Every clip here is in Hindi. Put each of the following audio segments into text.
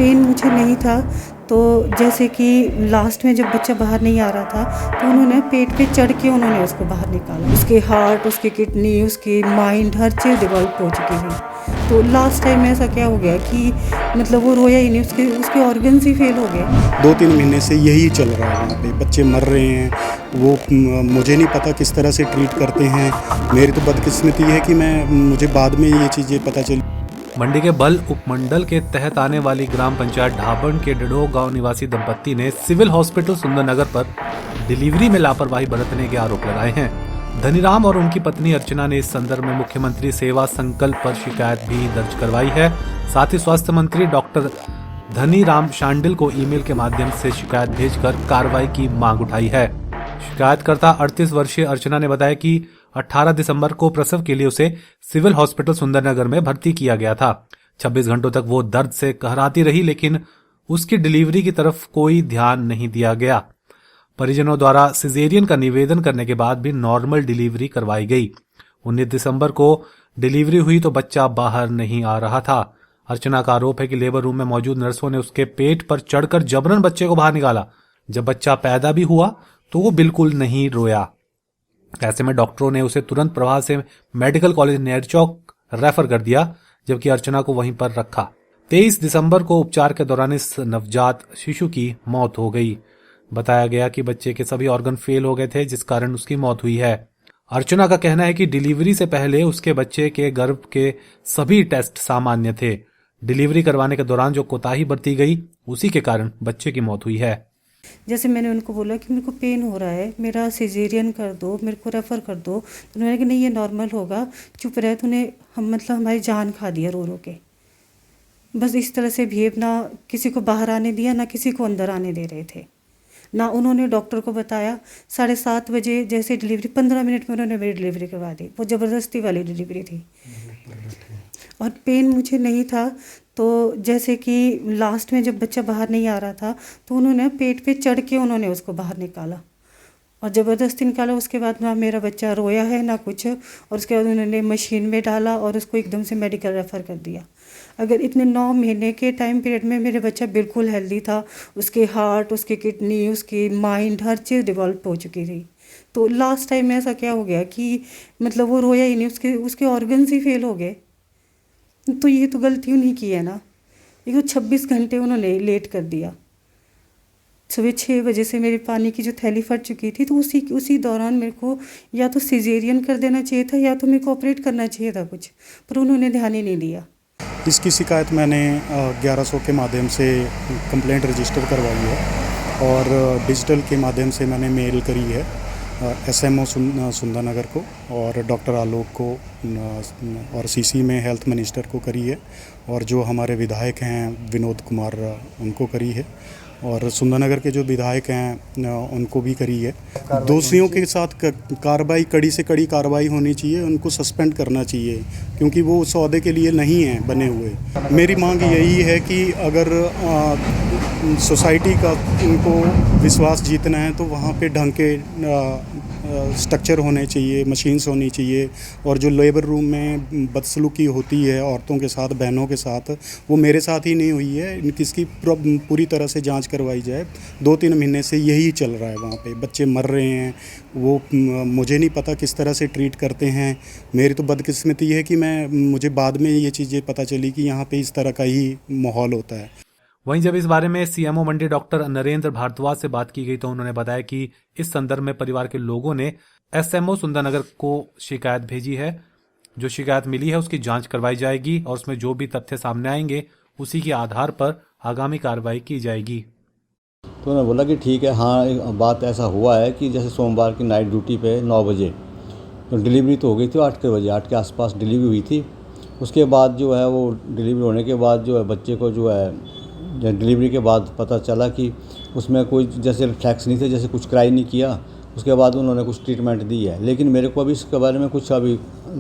पेन मुझे नहीं था, तो जैसे कि लास्ट में जब बच्चा बाहर नहीं आ रहा था तो उन्होंने पेट पे चढ़ के उन्होंने उसको बाहर निकाला। उसके हार्ट, उसकी किडनी, उसकी माइंड, हर चीज़ डिवॉल्व हो चुकी थी। तो लास्ट टाइम ऐसा क्या हो गया कि मतलब वो रोया ही नहीं, उसके ऑर्गन्स ही फेल हो गए। 2-3 महीने से यही चल रहा है, वहाँ पे बच्चे मर रहे हैं। वो मुझे नहीं पता किस तरह से ट्रीट करते हैं। मेरी तो बदकिस्मती है कि मुझे बाद में ये चीज़ें पता चली। मंडी के बल उपमंडल के तहत आने वाली ग्राम पंचायत ढाबण के डडो गांव निवासी दंपत्ति ने सिविल हॉस्पिटल सुंदरनगर पर डिलीवरी में लापरवाही बरतने के आरोप लगाए हैं। धनीराम और उनकी पत्नी अर्चना ने इस संदर्भ में मुख्यमंत्री सेवा संकल्प पर शिकायत भी दर्ज करवाई है। साथ ही स्वास्थ्य मंत्री डॉक्टर धनीराम शांडिल को ईमेल के माध्यम से शिकायत भेजकर कार्रवाई की मांग उठाई है। शिकायतकर्ता 38 वर्षीय अर्चना ने बताया कि 18 दिसंबर को प्रसव के लिए उसे सिविल हॉस्पिटल सुंदरनगर में भर्ती किया गया था। 26 घंटों तक वो दर्द से कहराती रही, लेकिन उसकी डिलीवरी की तरफ कोई ध्यान नहीं दिया गया। परिजनों द्वारा सिजेरियन का निवेदन करने के बाद भी नॉर्मल डिलीवरी करवाई गई। 19 दिसंबर को डिलीवरी हुई तो बच्चा बाहर नहीं आ रहा था। अर्चना का आरोप है कि लेबर रूम में मौजूद नर्सों ने उसके पेट पर चढ़कर जबरन बच्चे को बाहर निकाला। जब बच्चा पैदा भी हुआ तो वो बिल्कुल नहीं रोया। ऐसे में डॉक्टरों ने उसे तुरंत प्रभाव से मेडिकल कॉलेज नेरचौक रेफर कर दिया, जबकि अर्चना को वहीं पर रखा। 23 दिसंबर को उपचार के दौरान इस नवजात शिशु की मौत हो गई। बताया गया कि बच्चे के सभी ऑर्गन फेल हो गए थे, जिस कारण उसकी मौत हुई है। अर्चना का कहना है कि डिलीवरी से पहले उसके बच्चे के गर्भ के सभी टेस्ट सामान्य थे। डिलीवरी करवाने के दौरान जो कोताही बरती गई, उसी के कारण बच्चे की मौत हुई है। जैसे मैंने उनको बोला कि मेरे को पेन हो रहा है, मेरा सिजेरियन कर दो, मेरे को रेफ़र कर दो, तो उन्होंने कहा नहीं ये नॉर्मल होगा, चुप रहे। तो उन्हें मतलब हमारी जान खा दिया रो रो के। बस इस तरह से बिहेव, ना किसी को बाहर आने दिया, ना किसी को अंदर आने दे रहे थे, ना उन्होंने डॉक्टर को बताया। 7:30 बजे जैसे डिलीवरी, 15 मिनट में उन्होंने मेरी डिलीवरी करवा दी। वो ज़बरदस्ती वाली डिलीवरी थी और पेन मुझे नहीं था। तो जैसे कि लास्ट में जब बच्चा बाहर नहीं आ रहा था तो उन्होंने पेट पे चढ़ के उन्होंने उसको बाहर निकाला और ज़बरदस्ती निकाला। उसके बाद ना मेरा बच्चा रोया है ना कुछ, और उसके बाद उन्होंने मशीन में डाला और उसको एकदम से मेडिकल रेफ़र कर दिया। अगर इतने 9 महीने के टाइम पीरियड में मेरा बच्चा बिल्कुल हेल्दी था, उसके हार्ट, उसकी किडनी, उसकी माइंड, हर चीज़ डिवॉल्व हो चुकी थी। तो लास्ट टाइम में ऐसा क्या हो गया कि मतलब वो रोया ही नहीं, उसके ऑर्गन्स ही फेल हो गए। तो ये तो गलती उन्हीं की है ना। एक तो 26 घंटे उन्होंने लेट कर दिया। सुबह 6 बजे से मेरे पानी की जो थैली फट चुकी थी, तो उसी दौरान मेरे को या तो सिजेरियन कर देना चाहिए था या तो मेरे को ऑपरेट करना चाहिए था कुछ, पर उन्होंने ध्यान ही नहीं दिया। इसकी शिकायत मैंने 1100 के माध्यम से कंप्लेंट रजिस्टर करवाई है और डिजिटल के माध्यम से मैंने मेल करी है SMO सुंदरनगर को और डॉक्टर आलोक को और CC में हेल्थ मिनिस्टर को करी है, और जो हमारे विधायक हैं विनोद कुमार उनको करी है, और सुंदरनगर के जो विधायक हैं उनको भी करी है। दोषियों के साथ कार्रवाई, कड़ी से कड़ी कार्रवाई होनी चाहिए, उनको सस्पेंड करना चाहिए क्योंकि वो उस ओहदे के लिए नहीं हैं बने हुए। मेरी मांग यही है कि अगर सोसाइटी का इनको विश्वास जीतना है तो वहाँ पे ढंग के स्ट्रक्चर होने चाहिए, मशीन्स होनी चाहिए, और जो लेबर रूम में बदसलूकी होती है औरतों के साथ, बहनों के साथ, वो मेरे साथ ही नहीं हुई है, इसकी पूरी तरह से जांच करवाई जाए। 2-3 महीने से यही चल रहा है, वहाँ पे बच्चे मर रहे हैं। वो मुझे नहीं पता किस तरह से ट्रीट करते हैं। मेरी तो बदकिस्मती है कि मुझे बाद में ये चीज़ें पता चली कि यहाँ पे इस तरह का ही माहौल होता है। वहीं जब इस बारे में CMO मंडी डॉक्टर नरेंद्र भारद्वाज से बात की गई तो उन्होंने बताया कि इस संदर्भ में परिवार के लोगों ने SMO सुंदरनगर को शिकायत भेजी है। जो शिकायत मिली है उसकी जांच करवाई जाएगी और उसमें जो भी तथ्य सामने आएंगे उसी के आधार पर आगामी कार्रवाई की जाएगी। तो उन्होंने बोला कि ठीक है, हाँ बात ऐसा हुआ है कि जैसे सोमवार की नाइट ड्यूटी पे 9 बजे तो डिलीवरी तो हो गई थी, 8 बजे 8 के आसपास डिलीवरी हुई थी। उसके बाद जो है वो डिलीवरी होने के बाद जो है बच्चे को जो है डिलीवरी के बाद पता चला कि उसमें कोई जैसे रिफ्लैक्स नहीं थे, जैसे कुछ क्राई नहीं किया। उसके बाद उन्होंने कुछ ट्रीटमेंट दी है, लेकिन मेरे को अभी इसके बारे में कुछ अभी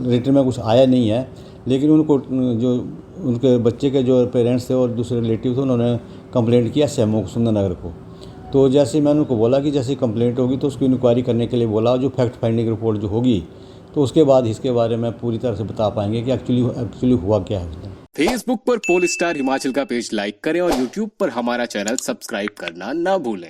रिटर्न में कुछ आया नहीं है। लेकिन उनको जो उनके बच्चे के जो पेरेंट्स थे और दूसरे रिलेटिव थे उन्होंने कंप्लेंट किया SMO सुंदरनगर को। तो जैसे मैंने उनको बोला कि जैसे कंप्लेंट होगी तो उसकी इंक्वायरी करने के लिए बोला, जो फैक्ट फाइंडिंग रिपोर्ट जो होगी तो उसके बाद इसके बारे में पूरी तरह से बता पाएंगे कि एक्चुअली हुआ क्या है। फेसबुक पर पोल स्टार हिमाचल का पेज लाइक करें और यूट्यूब पर हमारा चैनल सब्सक्राइब करना ना भूलें।